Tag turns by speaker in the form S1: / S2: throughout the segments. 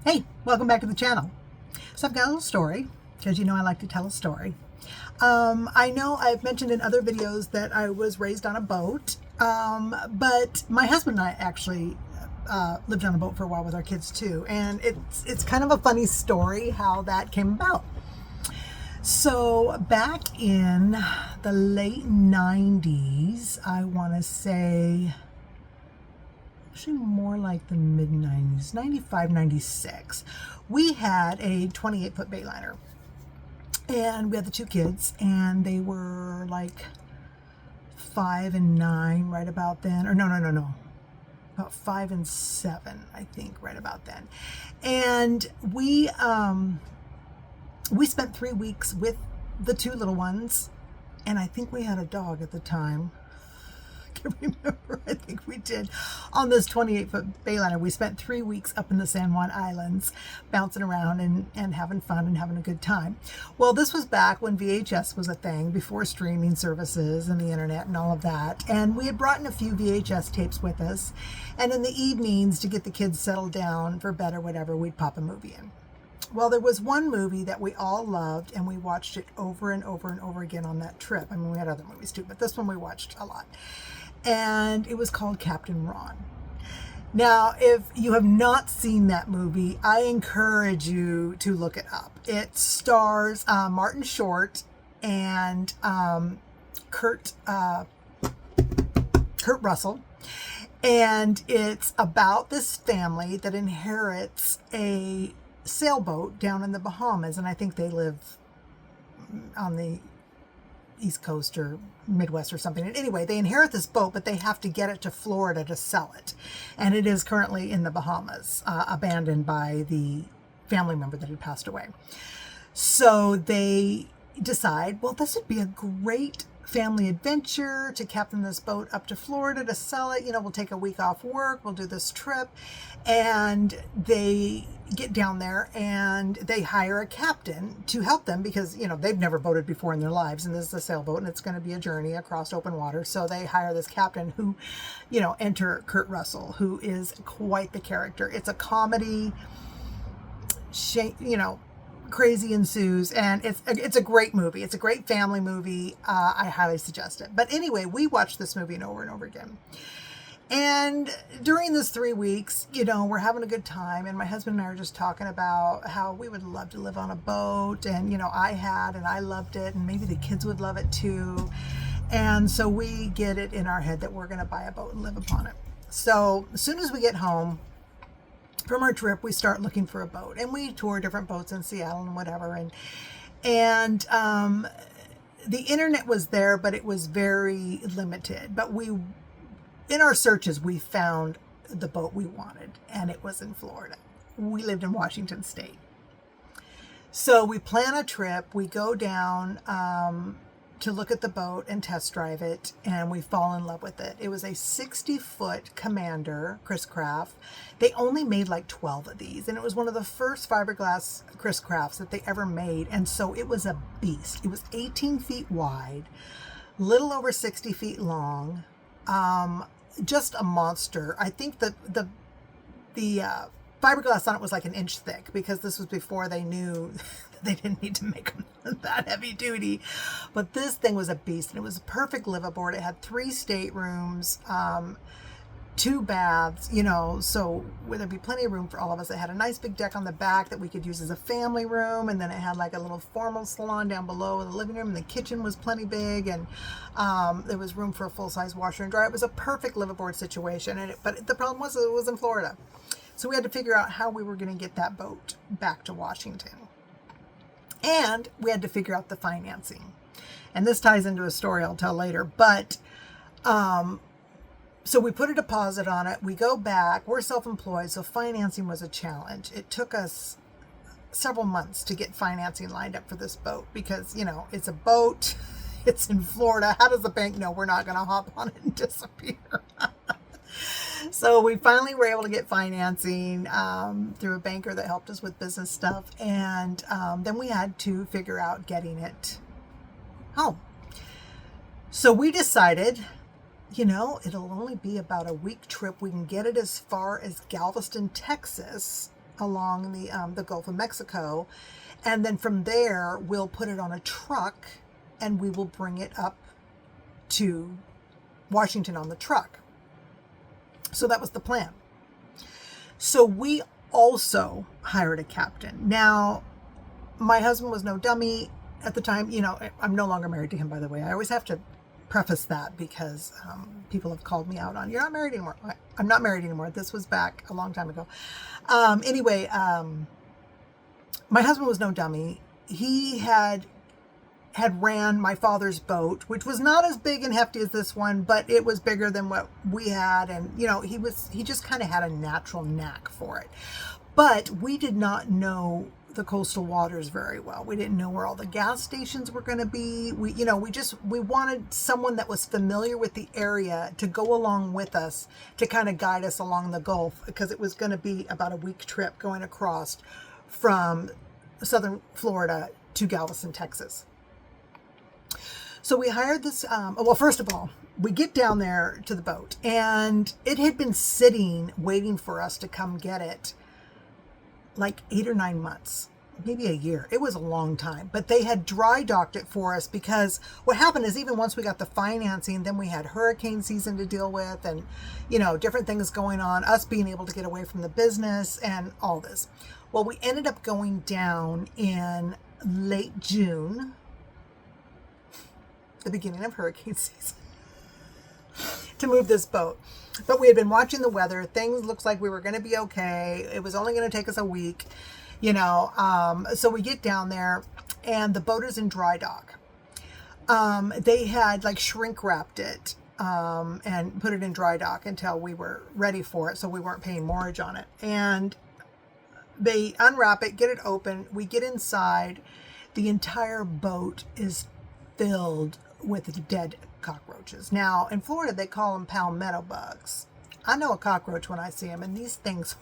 S1: Hey, welcome back to the channel. So I've got a little story, because you know I like to tell a story. I know I've mentioned in other videos that I was raised on a boat, but my husband and I actually lived on a boat for a while with our kids too, and it's kind of a funny story how that came about. So back in the late 90s, I want to say, actually more like the mid 90s, 95, 96, we had a 28-foot Bayliner. And we had the two kids, and they were like 5 and 9 right about then. Or no. About 5 and 7, I think, right about then. And we spent 3 weeks with the two little ones, and I think we had a dog at the time. I can remember, I think we did, on this 28-foot Bayliner. We spent 3 weeks up in the San Juan Islands, bouncing around and having fun and having a good time. Well, this was back when VHS was a thing, before streaming services and the internet and all of that. And we had brought in a few VHS tapes with us. And in the evenings, to get the kids settled down for bed or whatever, we'd pop a movie in. Well, there was one movie that we all loved, and we watched it over and over and over again on that trip. I mean, we had other movies too, but this one we watched a lot. And it was called Captain Ron. Now, if you have not seen that movie, I encourage you to look it up. It stars Martin Short and Kurt Russell. And it's about this family that inherits a sailboat down in the Bahamas. And I think they live on the East Coast or Midwest or something. And anyway, they inherit this boat, but they have to get it to Florida to sell it. And it is currently in the Bahamas, abandoned by the family member that had passed away. So they decide, well, this would be a great family adventure to captain this boat up to Florida to sell it. You know, we'll take a week off work, we'll do this trip. And they get down there and they hire a captain to help them because, you know, they've never boated before in their lives, and this is a sailboat and it's going to be a journey across open water. So they hire this captain who, you know, enter Kurt Russell, who is quite the character. It's a comedy, you know, crazy ensues, and it's a great movie. It's a great family movie. I highly suggest it. But anyway, we watched this movie over and over again. And during this 3 weeks, you know, we're having a good time, and my husband and I are just talking about how we would love to live on a boat, and, you know, and I loved it, and maybe the kids would love it too. And so we get it in our head that we're going to buy a boat and live upon it. So as soon as we get home from our trip, we start looking for a boat, and we tour different boats in Seattle and whatever. And the internet was there, but it was very limited. But in our searches, we found the boat we wanted, and it was in Florida. We lived in Washington State. So we plan a trip. We go down to look at the boat and test drive it, and we fall in love with it. It was a 60-foot Commander Chris Craft. They only made like 12 of these, and it was one of the first fiberglass Chris Crafts that they ever made, and so it was a beast. It was 18 feet wide, little over 60 feet long, just a monster. I think that the fiberglass on it was like an inch thick, because this was before they knew they didn't need to make them that heavy duty. But this thing was a beast, and it was a perfect liveaboard. It had 3 staterooms, 2 baths, you know, so there'd be plenty of room for all of us. It had a nice big deck on the back that we could use as a family room, and then it had like a little formal salon down below with a living room, and the kitchen was plenty big, and there was room for a full-size washer and dryer. It was a perfect liveaboard situation, but the problem was it was in Florida. So we had to figure out how we were going to get that boat back to Washington. And we had to figure out the financing. And this ties into a story I'll tell later. But so we put a deposit on it. We go back. We're self-employed, so financing was a challenge. It took us several months to get financing lined up for this boat because, you know, it's a boat. It's in Florida. How does the bank know we're not going to hop on it and disappear? So we finally were able to get financing through a banker that helped us with business stuff. And then we had to figure out getting it home. So we decided, you know, it'll only be about a week trip. We can get it as far as Galveston, Texas, along the Gulf of Mexico. And then from there, we'll put it on a truck and we will bring it up to Washington on the truck. So that was the plan. So we also hired a captain. Now, my husband was no dummy at the time. You know, I'm no longer married to him, by the way. I always have to preface that because people have called me out on, you're not married anymore. I'm not married anymore. This was back a long time ago. Anyway, my husband was no dummy. He had ran my father's boat, which was not as big and hefty as this one, but it was bigger than what we had. And, you know, he just kind of had a natural knack for it. But we did not know the coastal waters very well. We didn't know where all the gas stations were going to be. We wanted someone that was familiar with the area to go along with us to kind of guide us along the Gulf, because it was going to be about a week trip going across from southern Florida to Galveston, Texas. So we hired this, well, first of all, we get down there to the boat and it had been sitting waiting for us to come get it like 8 or 9 months, maybe a year. It was a long time, but they had dry docked it for us because what happened is even once we got the financing, then we had hurricane season to deal with and, you know, different things going on, us being able to get away from the business and all this. Well, we ended up going down in late June, the beginning of hurricane season, to move this boat. But we had been watching the weather. Things looked like we were going to be okay. It was only going to take us a week, you know. So we get down there and the boat is in dry dock. They had like shrink wrapped it and put it in dry dock until we were ready for it. So we weren't paying mortgage on it. And they unwrap it, get it open. We get inside. The entire boat is filled with dead cockroaches. Now, in Florida, they call them palmetto bugs. I know a cockroach when I see them, and these things,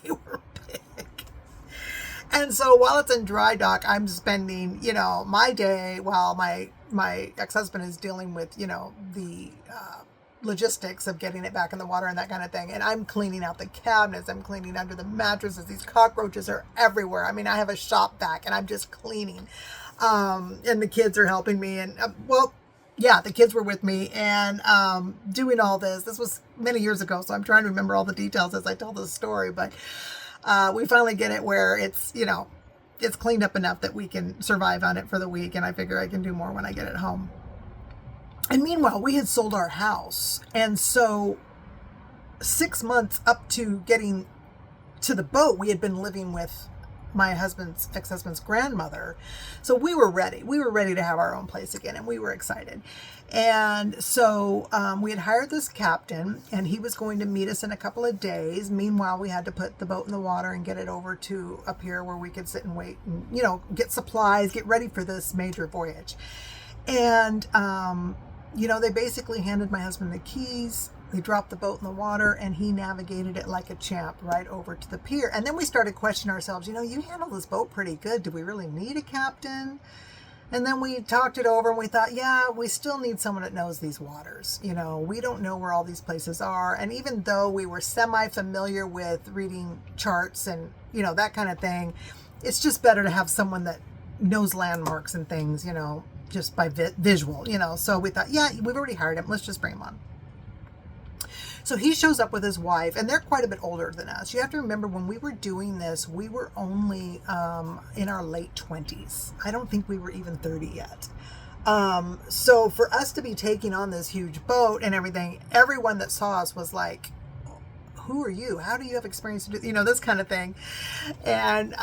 S1: they were big. And so while it's in dry dock, I'm spending, you know, my day while my ex-husband is dealing with, you know, the logistics of getting it back in the water and that kind of thing. And I'm cleaning out the cabinets. I'm cleaning under the mattresses. These cockroaches are everywhere. I mean, I have a shop vac and I'm just cleaning. And the kids are helping me. And the kids were with me and doing all this. This was many years ago, so I'm trying to remember all the details as I tell this story. But we finally get it where it's, you know, it's cleaned up enough that we can survive on it for the week. And I figure I can do more when I get it home. And meanwhile, we had sold our house. And so 6 months up to getting to the boat, we had been living with my ex-husband's grandmother. So we were ready. We were ready to have our own place again, and we were excited. And so we had hired this captain, and he was going to meet us in a couple of days. Meanwhile, we had to put the boat in the water and get it over to up here where we could sit and wait and, you know, get supplies, get ready for this major voyage. And, you know, they basically handed my husband the keys. They dropped the boat in the water and he navigated it like a champ right over to the pier. And then we started questioning ourselves, you know, you handle this boat pretty good. Do we really need a captain? And then we talked it over and we thought, yeah, we still need someone that knows these waters. You know, we don't know where all these places are. And even though we were semi-familiar with reading charts and, you know, that kind of thing, it's just better to have someone that knows landmarks and things, you know, just by visual, you know. So we thought, yeah, we've already hired him. Let's just bring him on. So he shows up with his wife, and they're quite a bit older than us. You have to remember, when we were doing this, we were only in our late 20s. I don't think we were even 30 yet. So for us to be taking on this huge boat and everything, everyone that saw us was like, who are you? How do you have experience to do, you know, this kind of thing? And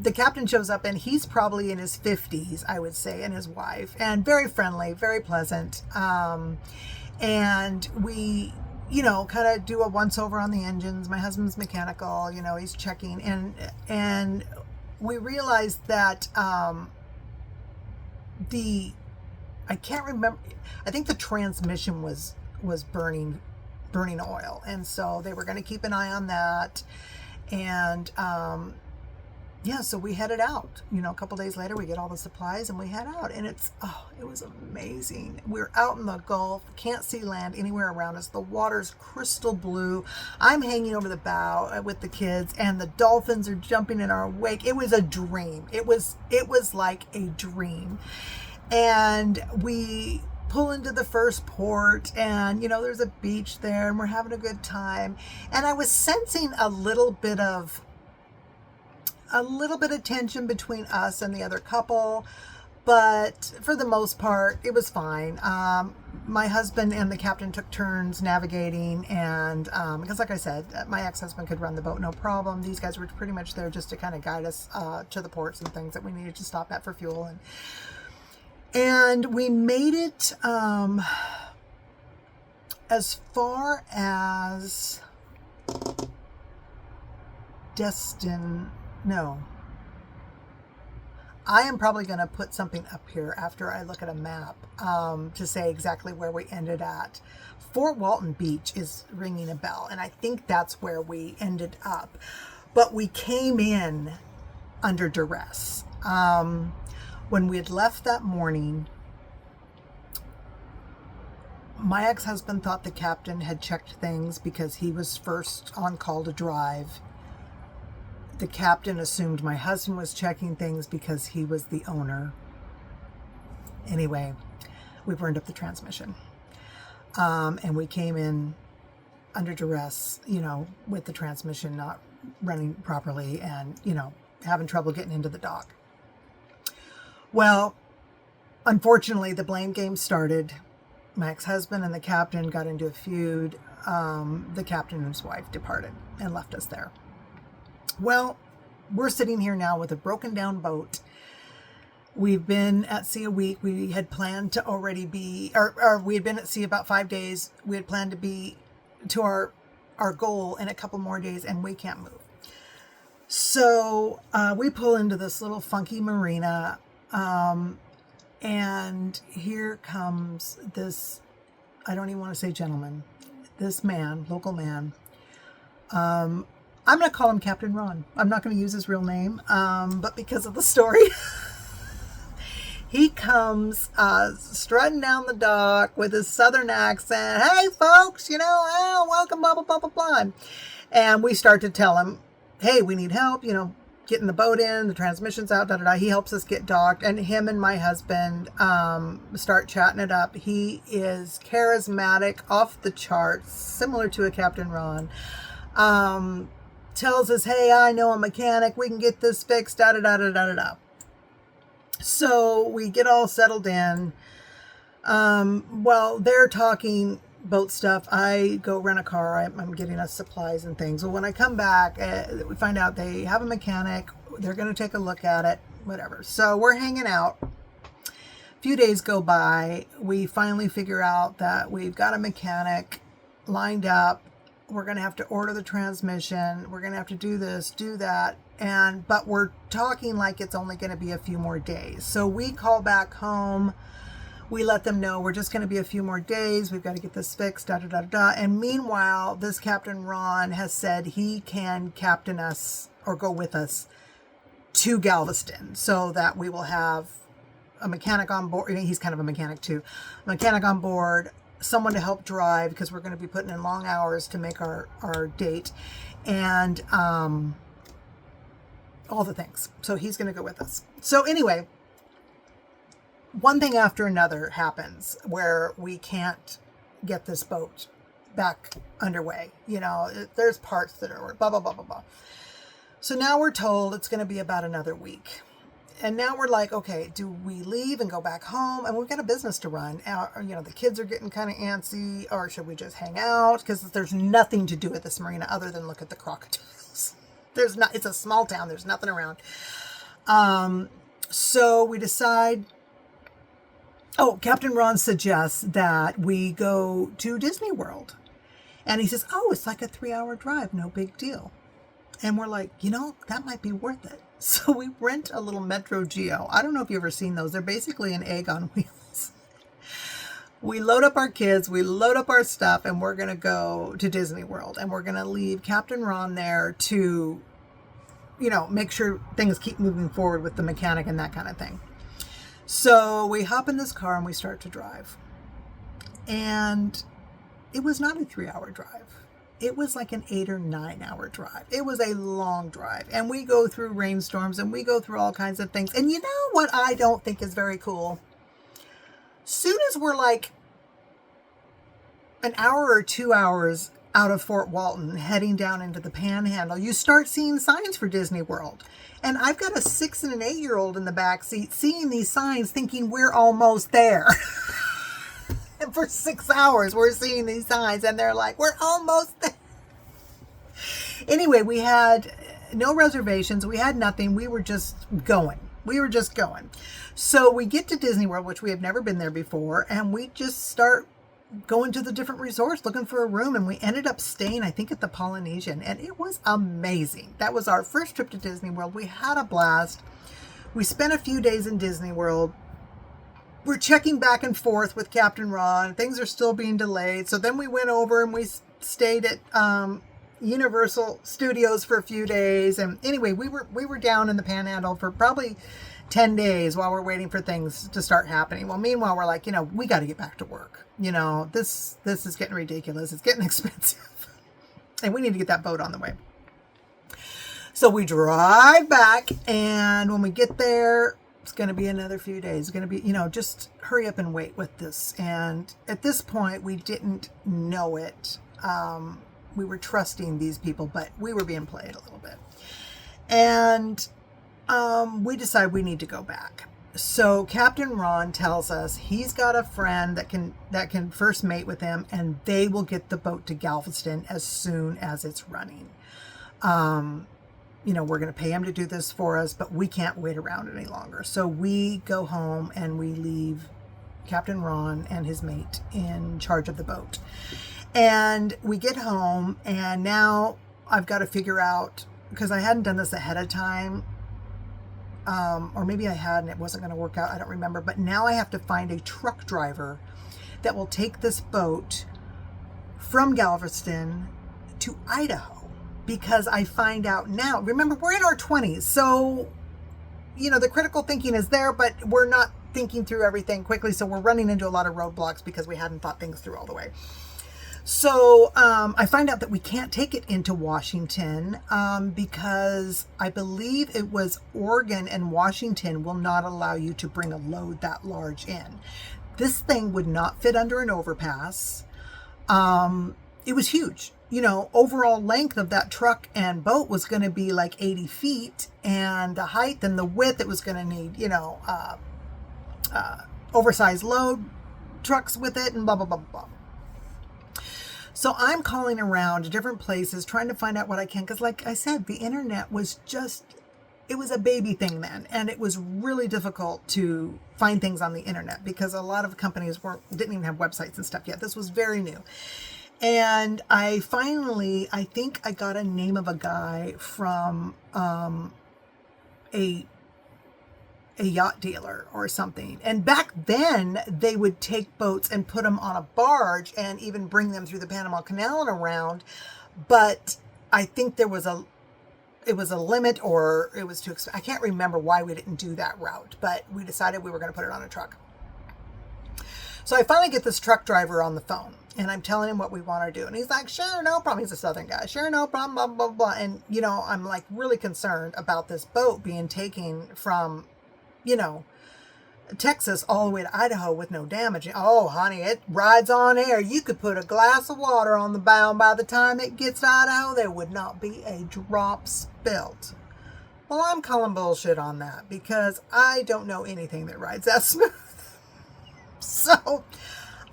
S1: the captain shows up, and he's probably in his 50s, I would say, and his wife, and very friendly, very pleasant. And we, you know, kind of do a once over on the engines. My husband's mechanical, you know, he's checking, and we realized that I can't remember, I think the transmission was burning oil, and so they were going to keep an eye on that. And yeah, so we headed out. A couple days later, we get all the supplies and we head out. And it was amazing. We're out in the Gulf, can't see land anywhere around us. The water's crystal blue. I'm hanging over the bow with the kids, and the dolphins are jumping in our wake. It was a dream. It was like a dream. And we pull into the first port, and there's a beach there, and we're having a good time. And I was sensing a little bit of tension between us and the other couple, but for the most part, it was fine. My husband and the captain took turns navigating, and because, like I said, my ex-husband could run the boat no problem. These guys were pretty much there just to kind of guide us to the ports and things that we needed to stop at for fuel, and we made it as far as No. I am probably going to put something up here after I look at a map to say exactly where we ended at. Fort Walton Beach is ringing a bell, and I think that's where we ended up. But we came in under duress. When we had left that morning, my ex-husband thought the captain had checked things because he was first on call to drive. The captain assumed my husband was checking things because he was the owner. Anyway, we burned up the transmission. And we came in under duress, with the transmission not running properly and, having trouble getting into the dock. Well, unfortunately, the blame game started. My ex-husband and the captain got into a feud. The captain and his wife departed and left us there. Well, we're sitting here now with a broken down boat. We've been at sea a week. We had planned to already be, or we had been at sea about 5 days. We had planned to be to our goal in a couple more days, and we can't move. So we pull into this little funky marina, and here comes this, I don't even want to say gentleman, this man, local man. I'm going to call him Captain Ron. I'm not going to use his real name, but because of the story, he comes strutting down the dock with his southern accent. Hey, folks, welcome, blah, blah, blah, blah, blah. And we start to tell him, hey, we need help, getting the boat in, the transmission's out, da, da, da. He helps us get docked, and him and my husband start chatting it up. He is charismatic, off the charts, similar to a Captain Ron. Tells us, hey, I know a mechanic, we can get this fixed, da da da da da da. So we get all settled in. While they're talking boat stuff, I go rent a car. I'm getting us supplies and things. Well, when I come back, we find out they have a mechanic. They're going to take a look at it, whatever. So we're hanging out. A few days go by. We finally figure out that we've got a mechanic lined up. We're going to have to order the transmission. We're going to have to do this, do that. But we're talking like it's only going to be a few more days. So we call back home. We let them know we're just going to be a few more days. We've got to get this fixed, da, da, da, da. And meanwhile, this Captain Ron has said he can captain us or go with us to Galveston so that we will have a mechanic on board. He's kind of a mechanic too. A mechanic on board, someone to help drive, because we're going to be putting in long hours to make our date, and all the things. So he's going to go with us. So anyway, one thing after another happens where we can't get this boat back underway. There's parts that are blah, blah, blah, blah, blah. So now we're told it's going to be about another week. And now we're like, okay, do we leave and go back home? And we've got a business to run. The kids are getting kind of antsy. Or should we just hang out? Because there's nothing to do at this marina other than look at the crocodiles. It's a small town. There's nothing around. So we decide. Oh, Captain Ron suggests that we go to Disney World. And he says, oh, it's like a 3-hour drive. No big deal. And we're like, that might be worth it. So we rent a little Metro Geo. I don't know if you've ever seen those. They're basically an egg on wheels. We load up our kids, we load up our stuff, and we're going to go to Disney World. And we're going to leave Captain Ron there to make sure things keep moving forward with the mechanic and that kind of thing. So we hop in this car and we start to drive. And it was not a 3-hour drive. It was like an 8 or 9 hour drive. It was a long drive. And we go through rainstorms and we go through all kinds of things. And you know what I don't think is very cool? Soon as we're like an hour or 2 hours out of Fort Walton, heading down into the Panhandle, you start seeing signs for Disney World. And I've got a 6 and an 8-year-old in the back seat seeing these signs thinking we're almost there. And for 6 hours, we're seeing these signs and they're like, we're almost there. Anyway, we had no reservations. We had nothing. We were just going. So we get to Disney World, which we have never been there before. And we just start going to the different resorts looking for a room. And we ended up staying, I think, at the Polynesian. And it was amazing. That was our first trip to Disney World. We had a blast. We spent a few days in Disney World. We're checking back and forth with Captain Ron. Things are still being delayed. So then we went over and we stayed at Universal Studios for a few days. And anyway, we were down in the Panhandle for probably 10 days while we're waiting for things to start happening. Well, meanwhile, we're like, we got to get back to work. This is getting ridiculous. It's getting expensive. And we need to get that boat on the way. So we drive back. And when we get there, it's going to be another few days. It's going to be, just hurry up and wait with this. And at this point, we didn't know it. We were trusting these people, but we were being played a little bit. And we decide we need to go back. So Captain Ron tells us he's got a friend that can first mate with him, and they will get the boat to Galveston as soon as it's running. We're going to pay him to do this for us, but we can't wait around any longer. So we go home and we leave Captain Ron and his mate in charge of the boat. And we get home, and now I've got to figure out, because I hadn't done this ahead of time, or maybe I had and it wasn't going to work out. I don't remember. But now I have to find a truck driver that will take this boat from Galveston to Idaho. Because I find out now, remember, we're in our 20s. So, the critical thinking is there, but we're not thinking through everything quickly. So we're running into a lot of roadblocks because we hadn't thought things through all the way. So I find out that we can't take it into Washington because I believe it was Oregon and Washington will not allow you to bring a load that large in. This thing would not fit under an overpass. It was huge. Overall length of that truck and boat was going to be like 80 feet, and the height and the width, it was going to need, oversized load trucks with it and blah, blah, blah, blah. So I'm calling around to different places trying to find out what I can. Because like I said, the internet was it was a baby thing then. And it was really difficult to find things on the internet because a lot of companies didn't even have websites and stuff yet. This was very new. And I think I got a name of a guy from a yacht dealer or something. And back then they would take boats and put them on a barge and even bring them through the Panama Canal and around. But I think it was a limit, or it was too expensive. I can't remember why we didn't do that route, but we decided we were going to put it on a truck. So I finally get this truck driver on the phone. And I'm telling him what we want to do. And he's like, sure, no problem. He's a Southern guy. Sure, no problem, blah, blah, blah. And, I'm like really concerned about this boat being taken from, Texas all the way to Idaho with no damage. Oh, honey, it rides on air. You could put a glass of water on the bow, and by the time it gets to Idaho, there would not be a drop spilt. Well, I'm calling bullshit on that because I don't know anything that rides that smooth. So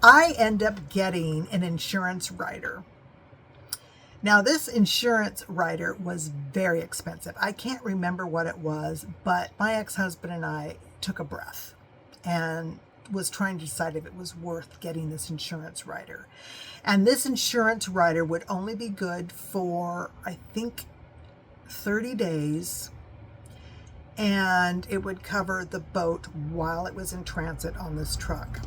S1: I end up getting an insurance rider. Now, this insurance rider was very expensive. I can't remember what it was, but my ex-husband and I took a breath and was trying to decide if it was worth getting this insurance rider. And this insurance rider would only be good for, I think, 30 days. And it would cover the boat while it was in transit on this truck.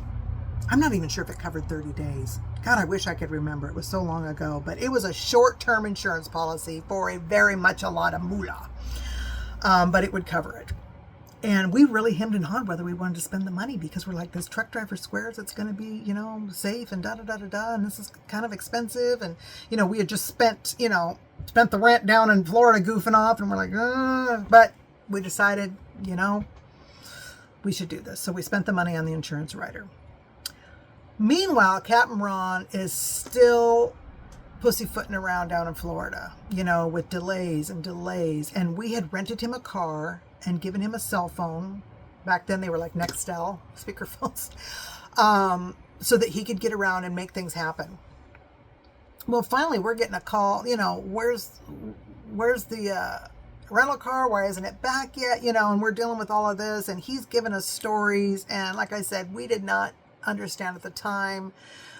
S1: I'm not even sure if it covered 30 days. God, I wish I could remember. It was so long ago. But it was a short-term insurance policy for a very much a lot of moolah. but it would cover it. And we really hemmed and hawed whether we wanted to spend the money, because we're like, this truck driver swears it's going to be, safe and da-da-da-da-da, and this is kind of expensive. And, we had just spent the rent down in Florida goofing off, and we're like, but we decided, we should do this. So we spent the money on the insurance writer. Meanwhile, Captain Ron is still pussyfooting around down in Florida, with delays and delays. And we had rented him a car and given him a cell phone. Back then they were like Nextel speakerphones, so that he could get around and make things happen. Well, finally we're getting a call, where's the rental car? Why isn't it back yet? And we're dealing with all of this, and he's giving us stories. And like I said, we did not understand at the time.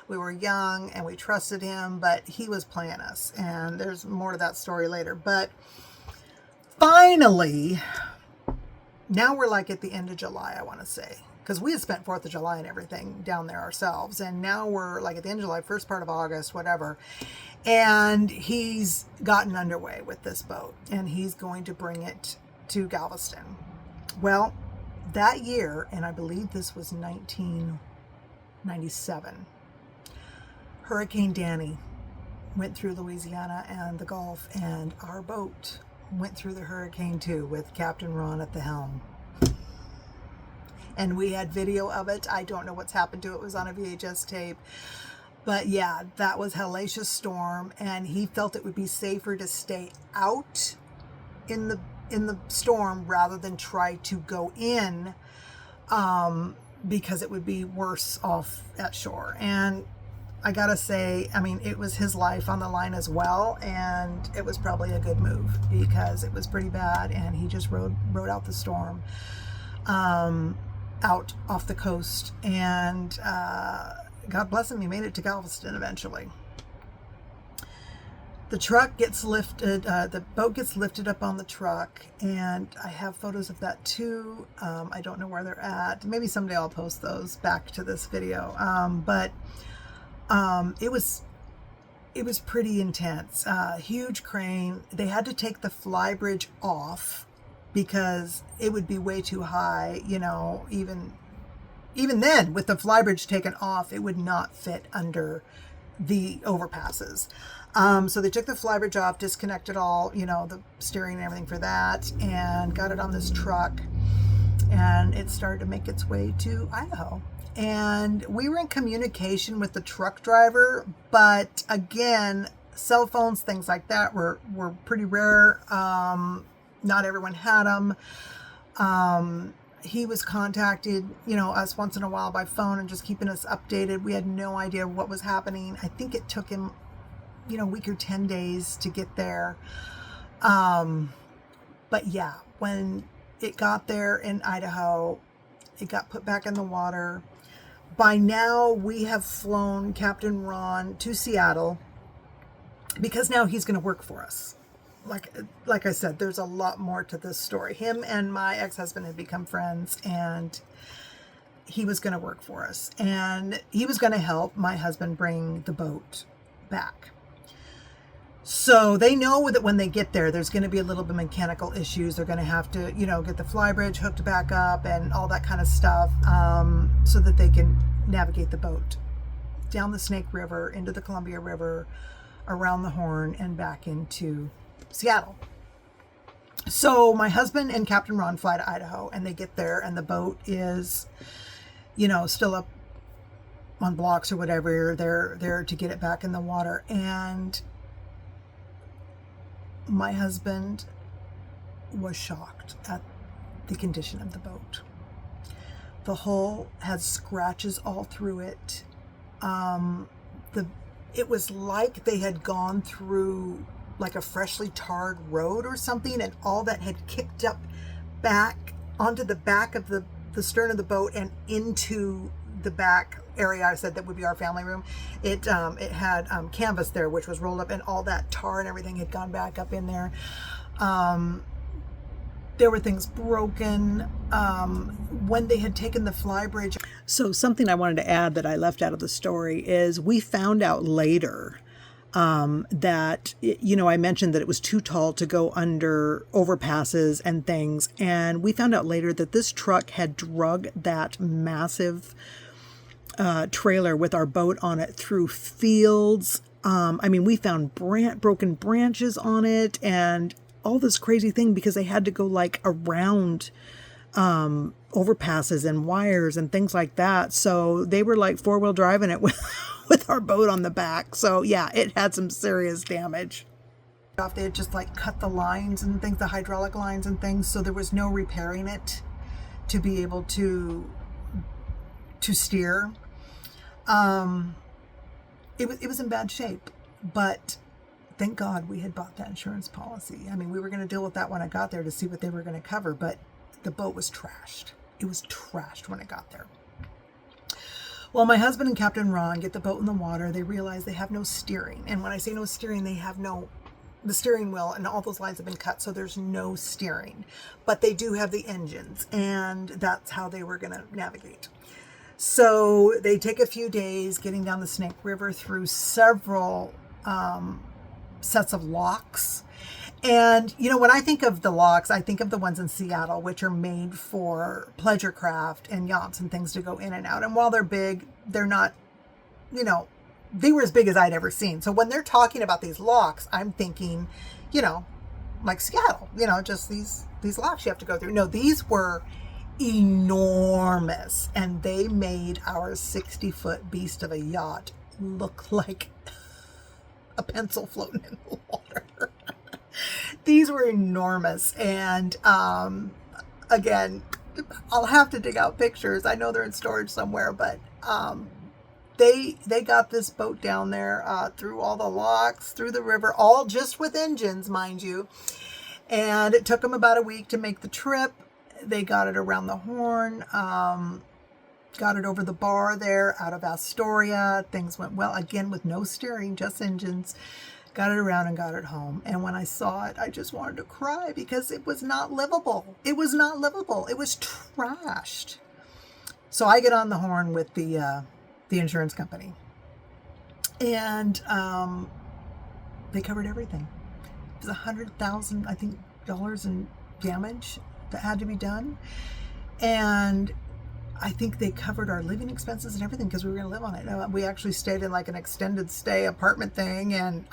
S1: We were young and we trusted him, but he was playing us. And there's more to that story later. But finally, now we're like at the end of July, I want to say, because we had spent 4th of July and everything down there ourselves. And now we're like at the end of July, first part of August, whatever. And he's gotten underway with this boat, and he's going to bring it to Galveston. Well, that year, and I believe this was 1997, Hurricane Danny went through Louisiana and the Gulf, and our boat went through the hurricane too, with Captain Ron at the helm. And we had video of it. I don't know what's happened to it. It was on a VHS tape. But yeah, that was hellacious storm, and he felt it would be safer to stay out in the storm rather than try to go in, because it would be worse off at shore. And I gotta say, it was his life on the line as well, and it was probably a good move, because it was pretty bad, and he just rode out the storm out off the coast, and God bless him, he made it to Galveston eventually. The truck gets lifted, the boat gets lifted up on the truck, and I have photos of that too. I don't know where they're at. Maybe someday I'll post those back to this video. But it was pretty intense. Huge crane. They had to take the fly bridge off because it would be way too high. Even then, with the fly bridge taken off, it would not fit under the overpasses. So they took the fly bridge off, disconnected all, the steering and everything for that, and got it on this truck, and it started to make its way to Idaho. And we were in communication with the truck driver, but again, cell phones, things like that were pretty rare. Not everyone had them. He was contacted, us once in a while by phone and just keeping us updated. We had no idea what was happening. I think it took him, a week or 10 days to get there. But yeah, when it got there in Idaho, it got put back in the water. By now, we have flown Captain Ron to Seattle, because now he's going to work for us. Like I said, there's a lot more to this story. Him and my ex-husband had become friends, and he was going to work for us. And he was going to help my husband bring the boat back. So they know that when they get there, there's going to be a little bit of mechanical issues. They're going to have to, get the fly bridge hooked back up and all that kind of stuff, so that they can navigate the boat down the Snake River, into the Columbia River, around the Horn, and back into Seattle. So my husband and Captain Ron fly to Idaho, and they get there, and the boat is, still up on blocks or whatever. They're there to get it back in the water. And my husband was shocked at the condition of the boat. The hull had scratches all through it. It was like they had gone through like a freshly tarred road or something, and all that had kicked up back onto the back of the stern of the boat and into the back area. I said that would be our family room. It had canvas there, which was rolled up, and all that tar and everything had gone back up in there. There were things broken when they had taken the fly bridge. So something I wanted to add that I left out of the story is we found out later that, you know, I mentioned that it was too tall to go under overpasses and things. And we found out later that this truck had drug that massive trailer with our boat on it through fields. I mean, we found broken branches on it and all this crazy thing because they had to go like around overpasses and wires and things like that. So they were like four-wheel driving it with our boat on the back. So yeah, it had some serious damage. They had just like cut the lines and things, the hydraulic lines and things. So there was no repairing it to be able to steer. It was in bad shape, but thank God we had bought that insurance policy. I mean, we were going to deal with that when I got there to see what they were going to cover, but the boat was trashed. It was trashed when it got there. Well, my husband and Captain Ron get the boat in the water. They realize they have no steering. And when I say no steering, they have the steering wheel and all those lines have been cut. So there's no steering, but they do have the engines, and that's how they were going to navigate. So they take a few days getting down the Snake River through several sets of locks. And, you know, when I think of the locks, I think of the ones in Seattle, which are made for pleasure craft and yachts and things to go in and out. And while they're big, they're not, you know, they were as big as I'd ever seen. So when they're talking about these locks, I'm thinking, you know, like Seattle, you know, just these locks you have to go through. No, these were enormous. And they made our 60-foot beast of a yacht look like a pencil floating in the water. These were enormous. And again, I'll have to dig out pictures. I know they're in storage somewhere, but they got this boat down there through all the locks, through the river, all just with engines, mind you. And it took them about a week to make the trip. They got it around the Horn, got it over the bar there out of Astoria. Things went well, again, with no steering, just engines. Got it around and got it home. And when I saw it, I just wanted to cry because it was not livable. It was not livable. It was trashed. So I get on the horn with the insurance company. And they covered everything. It was $100,000, I think, dollars in damage that had to be done. And I think they covered our living expenses and everything because we were going to live on it. We actually stayed in like an extended stay apartment thing. And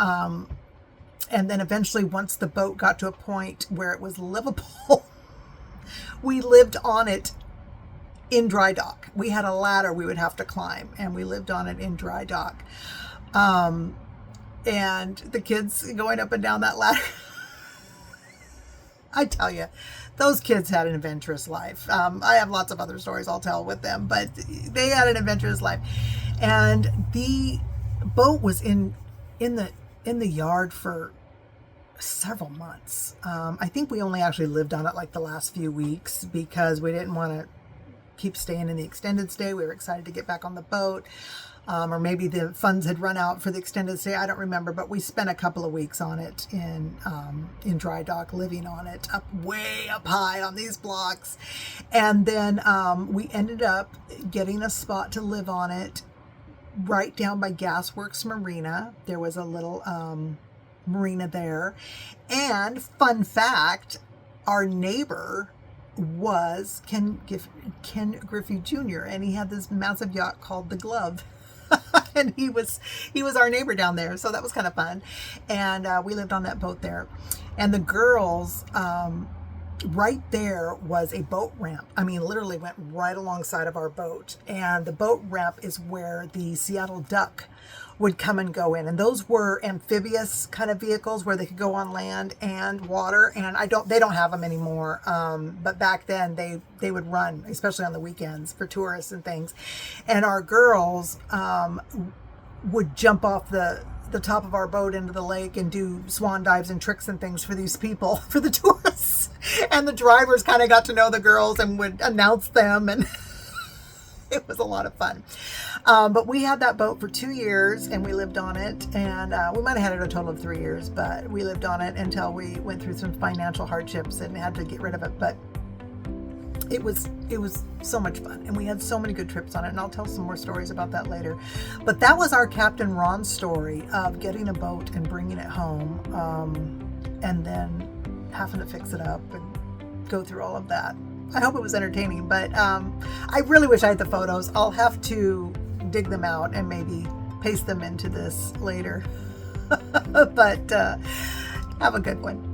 S1: then eventually, once the boat got to a point where it was livable, we lived on it in dry dock. We had a ladder we would have to climb, and we lived on it in dry dock. And the kids going up and down that ladder, I tell you, those kids had an adventurous life. I have lots of other stories I'll tell with them, but they had an adventurous life. And the boat was in the yard for several months. I think we only actually lived on it like the last few weeks because we didn't want to keep staying in the extended stay. We were excited to get back on the boat. Or maybe the funds had run out for the extended stay. I don't remember, but we spent a couple of weeks on it in dry dock, living on it, way up high on these blocks. And then we ended up getting a spot to live on it right down by Gasworks Marina. There was a little marina there. And fun fact, our neighbor was Ken Griffey Jr., and he had this massive yacht called the Glove. And he was our neighbor down there, so that was kind of fun. And we lived on that boat there. And the girls, right there was a boat ramp. I mean, literally went right alongside of our boat. And the boat ramp is where the Seattle Duck would come and go in. And those were amphibious kind of vehicles where they could go on land and water. And they don't have them anymore. But back then they would run, especially on the weekends for tourists and things. And our girls would jump off the top of our boat into the lake and do swan dives and tricks and things for these people, for the tourists. And the drivers kind of got to know the girls and would announce them, and it was a lot of fun. But we had that boat for 2 years, and we lived on it. And we might have had it a total of 3 years, but we lived on it until we went through some financial hardships and had to get rid of it. But it was so much fun, and we had so many good trips on it, and I'll tell some more stories about that later. But that was our Captain Ron story of getting a boat and bringing it home, and then having to fix it up and go through all of that. I hope it was entertaining, but I really wish I had the photos. I'll have to dig them out and maybe paste them into this later. But have a good one.